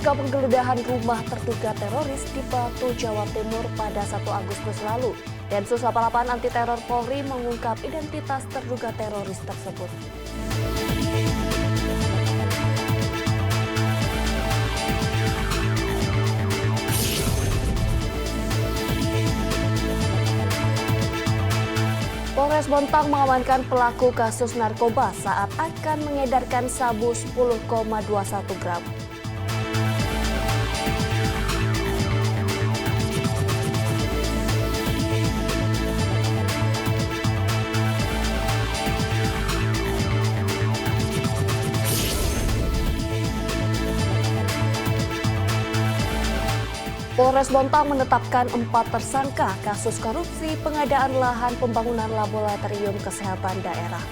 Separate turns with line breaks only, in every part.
pasca penggeledahan rumah terduga teroris di Batu, Jawa Timur pada 1 Agustus lalu. Densus 88 Anti Teror Polri mengungkap identitas terduga teroris tersebut. Polres Bontang mengamankan pelaku kasus narkoba saat akan mengedarkan sabu 10,21 gram. Polres Bontang menetapkan 4 tersangka kasus korupsi pengadaan lahan pembangunan laboratorium kesehatan daerah.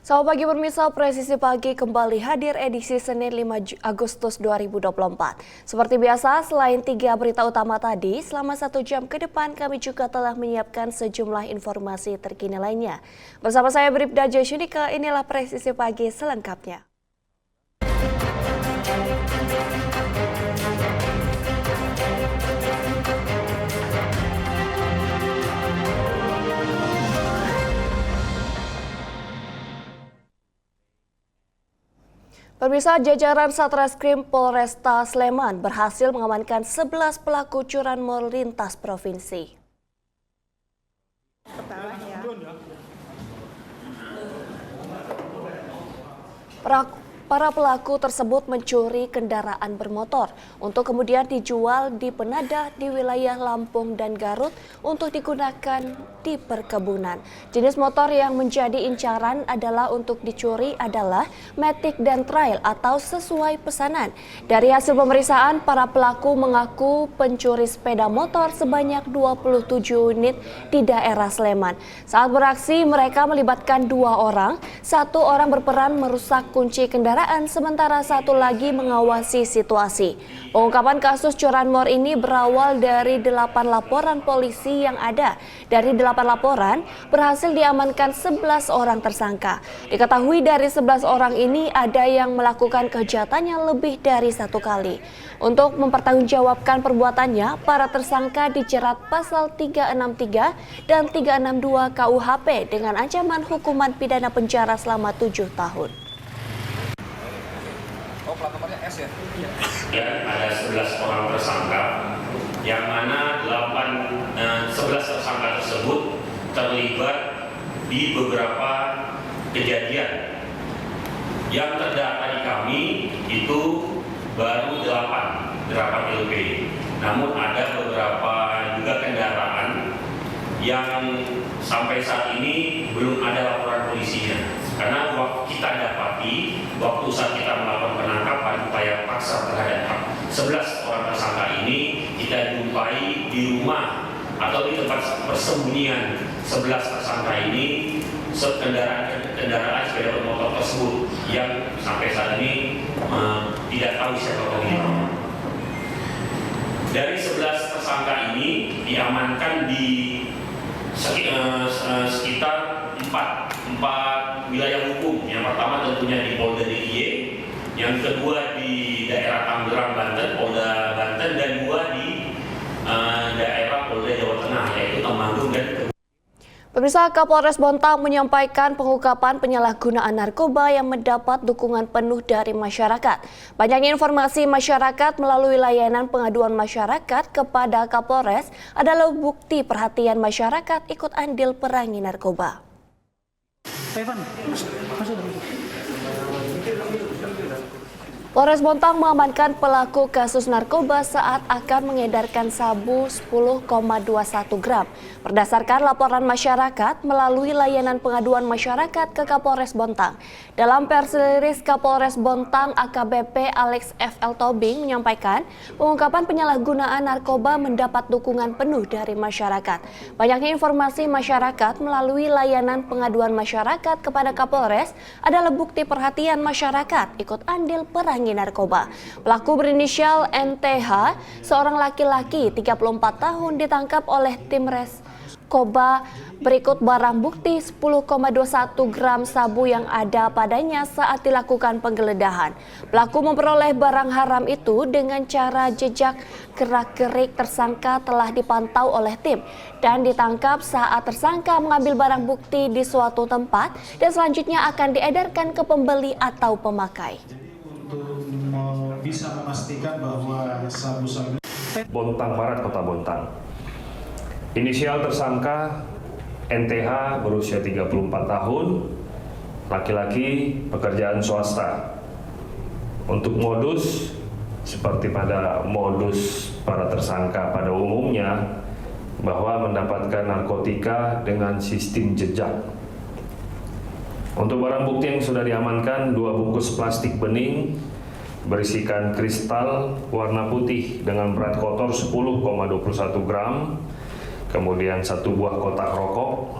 Selamat pagi pemirsa, Presisi Pagi kembali hadir edisi Senin 5 Agustus 2024. Seperti biasa, selain 3 berita utama tadi, selama 1 jam ke depan kami juga telah menyiapkan sejumlah informasi terkini lainnya. Bersama saya Bribda Josyunika, inilah Presisi Pagi selengkapnya. Pemirsa, jajaran Satreskrim Polresta Sleman berhasil mengamankan 11 pelaku curanmor lintas provinsi. Para pelaku tersebut mencuri kendaraan bermotor untuk kemudian dijual di penadah di wilayah Lampung dan Garut untuk digunakan di perkebunan. Jenis motor yang menjadi incaran adalah untuk dicuri adalah Matic dan Trail atau sesuai pesanan. Dari hasil pemeriksaan, para pelaku mengaku pencuri sepeda motor sebanyak 27 unit di daerah Sleman. Saat beraksi, mereka melibatkan 2 orang. 1 orang berperan merusak kunci kendaraan, sementara 1 lagi mengawasi situasi. Pengungkapan kasus curanmor ini berawal dari 8 laporan polisi yang ada. Dari 8 laporan, berhasil diamankan 11 orang tersangka. Diketahui dari 11 orang ini ada yang melakukan kejahatannya lebih dari 1 kali. Untuk mempertanggungjawabkan perbuatannya, para tersangka dijerat pasal 363 dan 362 KUHP dengan ancaman hukuman pidana penjara selama 7 tahun.
Dan ada 11 orang tersangka, yang mana 11 tersangka tersebut terlibat di beberapa kejadian. Yang terdata di kami itu baru 8 LP. Namun ada beberapa juga kendaraan yang sampai saat ini belum ada laporan polisinya. Karena kita dapati waktu saat kita melakukan penangkapan upaya paksa terhadap 11 orang tersangka ini, kita jumpai di rumah atau di tempat persembunyian 11 tersangka ini kendaraan sepeda motor tersebut yang sampai saat ini tidak tahu siapa pemiliknya. Dari 11 tersangka ini diamankan di sekitar 4 wilayah hukum. Yang pertama tentunya di Polda DIY, yang kedua di daerah Tangerang, Banten, Polda Banten, dan 2 di daerah Polda Jawa Tengah, yaitu Temanggung dan
Pemirsa, Kapolres Bontang menyampaikan pengungkapan penyalahgunaan narkoba yang mendapat dukungan penuh dari masyarakat. Banyaknya informasi masyarakat melalui layanan pengaduan masyarakat kepada Kapolres adalah bukti perhatian masyarakat ikut andil perangi narkoba. Polres Bontang mengamankan pelaku kasus narkoba saat akan mengedarkan sabu 10,21 gram. Berdasarkan laporan masyarakat melalui layanan pengaduan masyarakat ke Kapolres Bontang. Dalam press release Kapolres Bontang AKBP Alex FL Tobing menyampaikan pengungkapan penyalahgunaan narkoba mendapat dukungan penuh dari masyarakat. Banyaknya informasi masyarakat melalui layanan pengaduan masyarakat kepada Kapolres adalah bukti perhatian masyarakat ikut andil perangi narkoba. Pelaku berinisial NTH, seorang laki-laki 34 tahun ditangkap oleh tim Reskoba berikut barang bukti 10,21 gram sabu yang ada padanya saat dilakukan penggeledahan. Pelaku memperoleh barang haram itu dengan cara jejak gerak-gerik tersangka telah dipantau oleh tim dan ditangkap saat tersangka mengambil barang bukti di suatu tempat dan selanjutnya akan diedarkan ke pembeli atau pemakai.
Untuk bisa memastikan bahwa sabu-sabu
Bontang Barat, Kota Bontang. Inisial tersangka NTH berusia 34 tahun, laki-laki, pekerjaan swasta. Untuk modus, seperti pada modus para tersangka pada umumnya, bahwa mendapatkan narkotika dengan sistem jejak. Untuk barang bukti yang sudah diamankan, 2 bungkus plastik bening berisikan kristal warna putih dengan berat kotor 10,21 gram, kemudian 1 buah kotak rokok,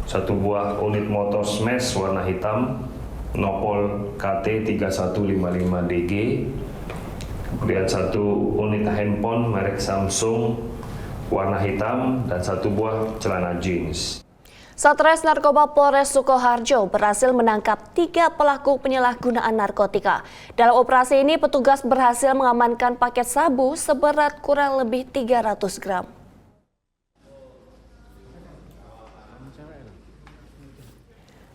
1 buah unit motor smash warna hitam, Nopol KT 3155DG, kemudian 1 unit handphone merek Samsung warna hitam, dan 1 buah celana jeans.
Satres Narkoba Polres Sukoharjo berhasil menangkap 3 pelaku penyalahgunaan narkotika. Dalam operasi ini petugas berhasil mengamankan paket sabu seberat kurang lebih 300 gram.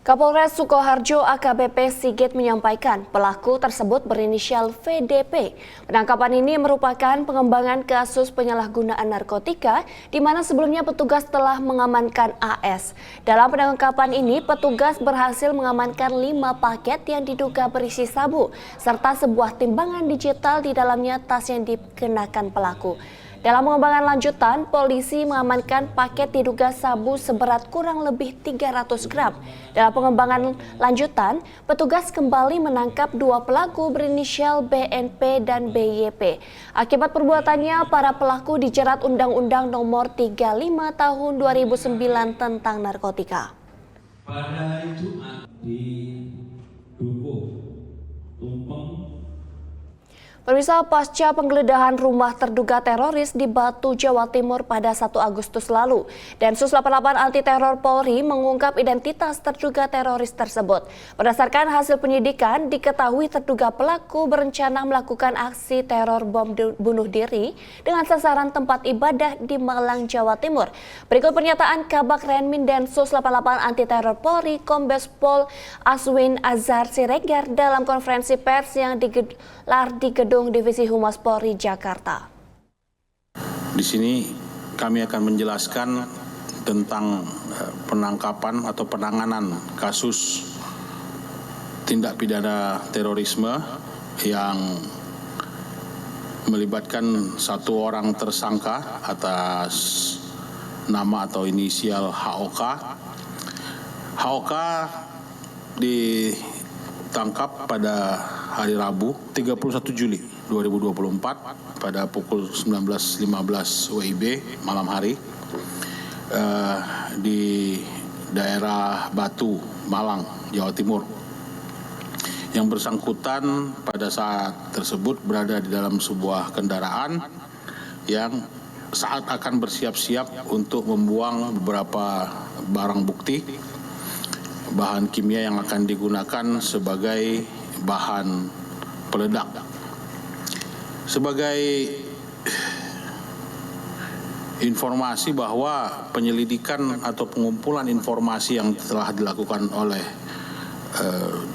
Kapolres Sukoharjo AKBP Sigit menyampaikan pelaku tersebut berinisial VDP. Penangkapan ini merupakan pengembangan kasus penyalahgunaan narkotika di mana sebelumnya petugas telah mengamankan AS. Dalam penangkapan ini petugas berhasil mengamankan 5 paket yang diduga berisi sabu serta sebuah timbangan digital di dalamnya tas yang dikenakan pelaku. Dalam pengembangan lanjutan, polisi mengamankan paket diduga sabu seberat kurang lebih 300 gram. Dalam pengembangan lanjutan, petugas kembali menangkap 2 pelaku berinisial BNP dan BYP. Akibat perbuatannya, para pelaku dijerat Undang-Undang Nomor 35 Tahun 2009 tentang narkotika.
pada hari Jumat di Dukuh, Tumpeng.
Pemirsa, pasca penggeledahan rumah terduga teroris di Batu, Jawa Timur pada 1 Agustus lalu, Densus 88 Anti Teror Polri mengungkap identitas terduga teroris tersebut. Berdasarkan hasil penyidikan, diketahui terduga pelaku berencana melakukan aksi teror bom bunuh diri dengan sasaran tempat ibadah di Malang, Jawa Timur. Berikut pernyataan Kabak Renmin Densus 88 Anti Teror Polri Kombes Pol Aswin Azhar Siregar dalam konferensi pers yang digelar di Gedung Divisi Humas Polri Jakarta.
Di sini kami akan menjelaskan tentang penangkapan atau penanganan kasus tindak pidana terorisme yang melibatkan 1 orang tersangka atas nama atau inisial HOK. HOK ditangkap pada hari Rabu 31 Juli 2024 pada pukul 19.15 WIB malam hari di daerah Batu, Malang, Jawa Timur. Yang bersangkutan pada saat tersebut berada di dalam sebuah kendaraan yang saat akan bersiap-siap untuk membuang beberapa barang bukti, bahan kimia yang akan digunakan sebagai bahan peledak. Sebagai informasi bahwa penyelidikan atau pengumpulan informasi yang telah dilakukan oleh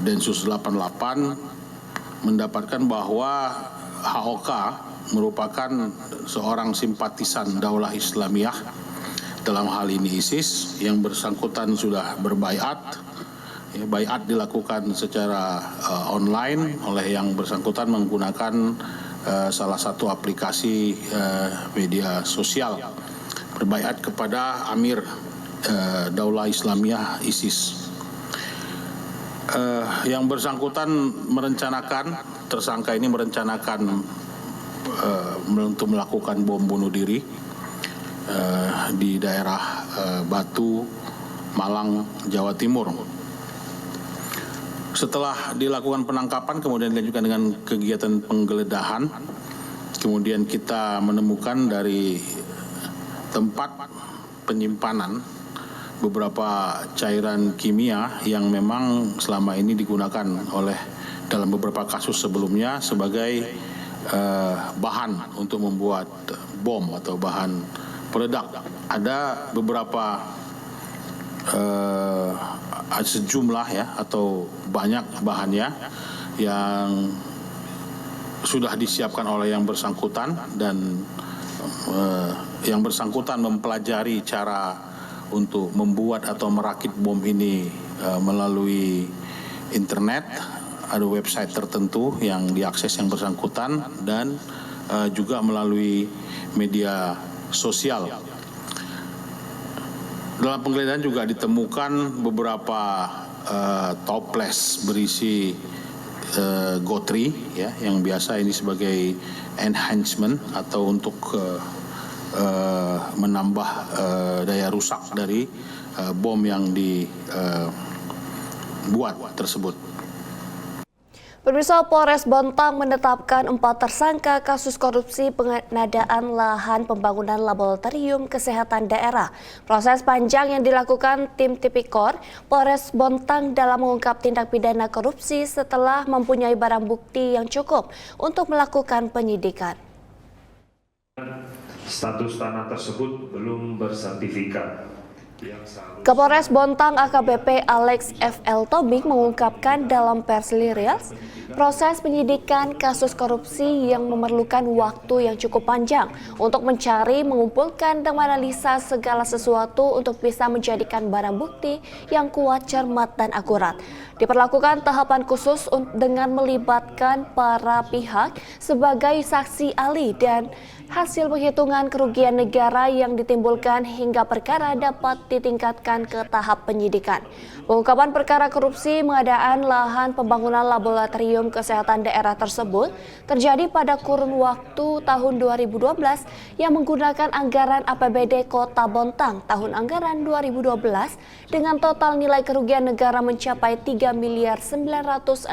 Densus 88 mendapatkan bahwa HOK merupakan seorang simpatisan Daulah Islamiyah, dalam hal ini ISIS, yang bersangkutan sudah berbaiat Ya, baiat dilakukan secara online oleh yang bersangkutan menggunakan salah satu aplikasi media sosial, berbaiat kepada Amir Daulah Islamiyah ISIS. Yang bersangkutan tersangka ini merencanakan untuk melakukan bom bunuh diri di daerah Batu, Malang, Jawa Timur. Setelah dilakukan penangkapan, kemudian dilanjutkan dengan kegiatan penggeledahan. Kemudian kita menemukan dari tempat penyimpanan beberapa cairan kimia yang memang selama ini digunakan dalam beberapa kasus sebelumnya sebagai bahan untuk membuat bom atau bahan peledak. Ada beberapa sejumlah ya atau banyak bahannya yang sudah disiapkan oleh yang bersangkutan, dan yang bersangkutan mempelajari cara untuk membuat atau merakit bom ini melalui internet. Ada website tertentu yang diakses yang bersangkutan dan juga melalui media sosial. Dalam penggeledahan juga ditemukan beberapa toples berisi gotri, ya, yang biasa ini sebagai enhancement atau untuk menambah daya rusak dari bom yang dibuat tersebut.
Pemirsa, Polres Bontang menetapkan 4 tersangka kasus korupsi pengadaan lahan pembangunan laboratorium kesehatan daerah. Proses panjang yang dilakukan tim Tipikor Polres Bontang dalam mengungkap tindak pidana korupsi setelah mempunyai barang bukti yang cukup untuk melakukan penyidikan.
Status tanah tersebut belum bersertifikat.
Kapolres Bontang AKBP Alex F.L. Tobing mengungkapkan dalam pers release proses penyidikan kasus korupsi yang memerlukan waktu yang cukup panjang untuk mencari, mengumpulkan, dan menganalisa segala sesuatu untuk bisa menjadikan barang bukti yang kuat, cermat, dan akurat. Diperlakukan tahapan khusus dengan melibatkan para pihak sebagai saksi ahli dan hasil penghitungan kerugian negara yang ditimbulkan hingga perkara dapat ditingkatkan ke tahap penyidikan. Pengungkapan perkara korupsi pengadaan lahan pembangunan laboratorium kesehatan daerah tersebut terjadi pada kurun waktu tahun 2012 yang menggunakan anggaran APBD Kota Bontang tahun anggaran 2012 dengan total nilai kerugian negara mencapai 3.969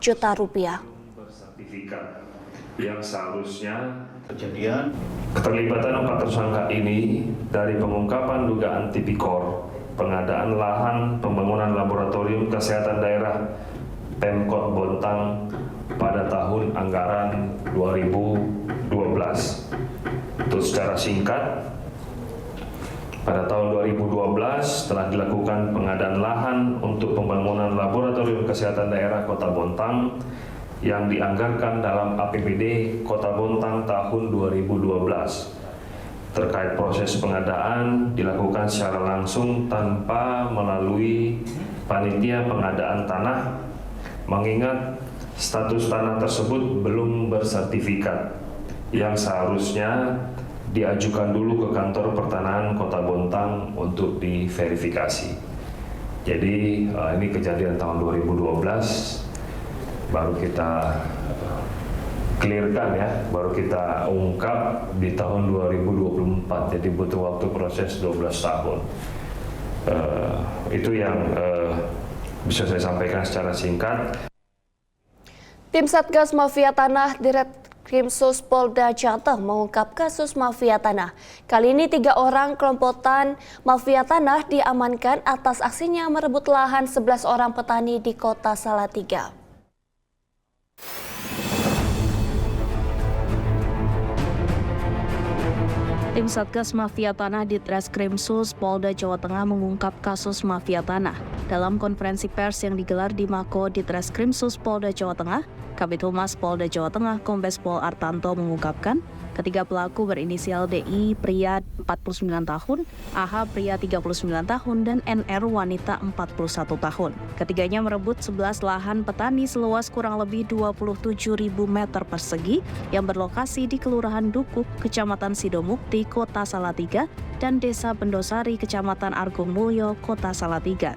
juta rupiah.
Bersertifikat yang seharusnya kejadian keterlibatan 4 tersangka ini dari pengungkapan dugaan Tipikor pengadaan lahan pembangunan laboratorium kesehatan daerah Pemkot Bontang pada tahun anggaran 2012. Itu secara singkat, pada tahun 2012 telah dilakukan pengadaan lahan untuk pembangunan laboratorium kesehatan daerah Kota Bontang yang dianggarkan dalam APBD Kota Bontang tahun 2012. Terkait proses pengadaan dilakukan secara langsung tanpa melalui panitia pengadaan tanah, mengingat status tanah tersebut belum bersertifikat yang seharusnya diajukan dulu ke kantor pertanahan Kota Bontang untuk diverifikasi. Jadi ini kejadian tahun 2012. Baru kita clearkan ya, baru kita ungkap di tahun 2024, jadi butuh waktu proses 12 tahun. Itu yang bisa saya sampaikan secara singkat.
Tim Satgas Mafia Tanah Ditreskrimsus Polda Jateng mengungkap kasus mafia tanah. Kali ini 3 orang kelompokan mafia tanah diamankan atas aksinya merebut lahan 11 orang petani di Kota Salatiga.
Tim Satgas Mafia Tanah Ditreskrimsus Polda Jawa Tengah mengungkap kasus mafia tanah. Dalam konferensi pers yang digelar di Mako Ditreskrimsus Polda Jawa Tengah, Kabid Humas Polda Jawa Tengah Kombes Pol Artanto mengungkapkan Ketiga pelaku berinisial DI, pria 49 tahun, AH pria 39 tahun, dan NR wanita 41 tahun. Ketiganya merebut 11 lahan petani seluas kurang lebih 27.000 meter persegi yang berlokasi di Kelurahan Dukuk, Kecamatan Sidomukti, Kota Salatiga, dan Desa Pendosari, Kecamatan Argung Mulyo, Kota Salatiga.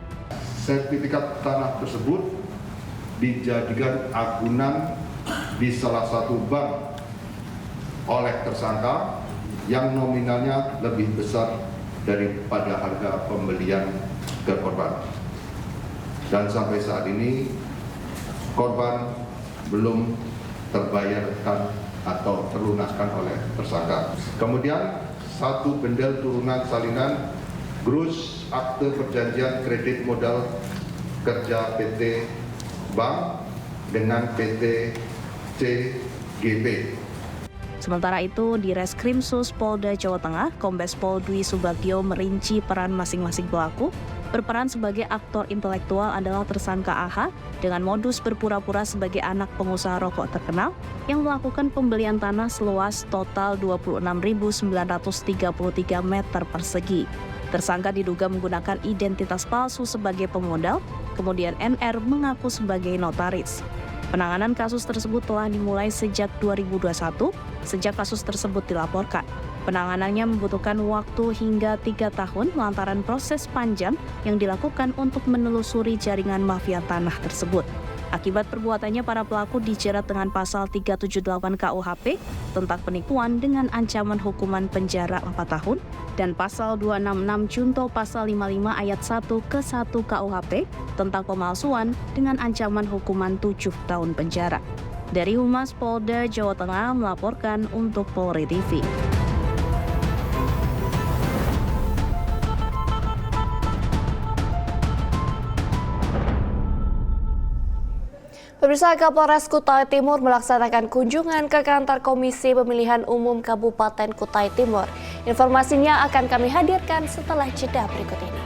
Sertifikat tanah tersebut dijadikan agunan di salah satu bank oleh tersangka yang nominalnya lebih besar daripada harga pembelian ke korban. Dan sampai saat ini korban belum terbayarkan atau terlunaskan oleh tersangka. Kemudian satu bendel turunan salinan grus akte perjanjian kredit modal kerja PT Bank dengan PT CGB.
Sementara itu, di Reskrimsus Polda Jawa Tengah, Kombes Pol Dwi Subagio merinci peran masing-masing pelaku. Berperan sebagai aktor intelektual adalah tersangka AH dengan modus berpura-pura sebagai anak pengusaha rokok terkenal yang melakukan pembelian tanah seluas total 26.933 meter persegi. Tersangka diduga menggunakan identitas palsu sebagai pemodal, kemudian NR mengaku sebagai notaris. Penanganan kasus tersebut telah dimulai sejak 2021, sejak kasus tersebut dilaporkan. Penanganannya membutuhkan waktu hingga 3 tahun lantaran proses panjang yang dilakukan untuk menelusuri jaringan mafia tanah tersebut. Akibat perbuatannya, para pelaku dijerat dengan pasal 378 KUHP tentang penipuan dengan ancaman hukuman penjara 4 tahun dan pasal 266 Junto pasal 55 ayat 1 ke 1 KUHP tentang pemalsuan dengan ancaman hukuman 7 tahun penjara. Dari Humas Polda Jawa Tengah melaporkan untuk Polri TV.
Pemirsa, Kapolres Kutai Timur melaksanakan kunjungan ke kantor Komisi Pemilihan Umum Kabupaten Kutai Timur. Informasinya akan kami hadirkan setelah jeda berikut ini.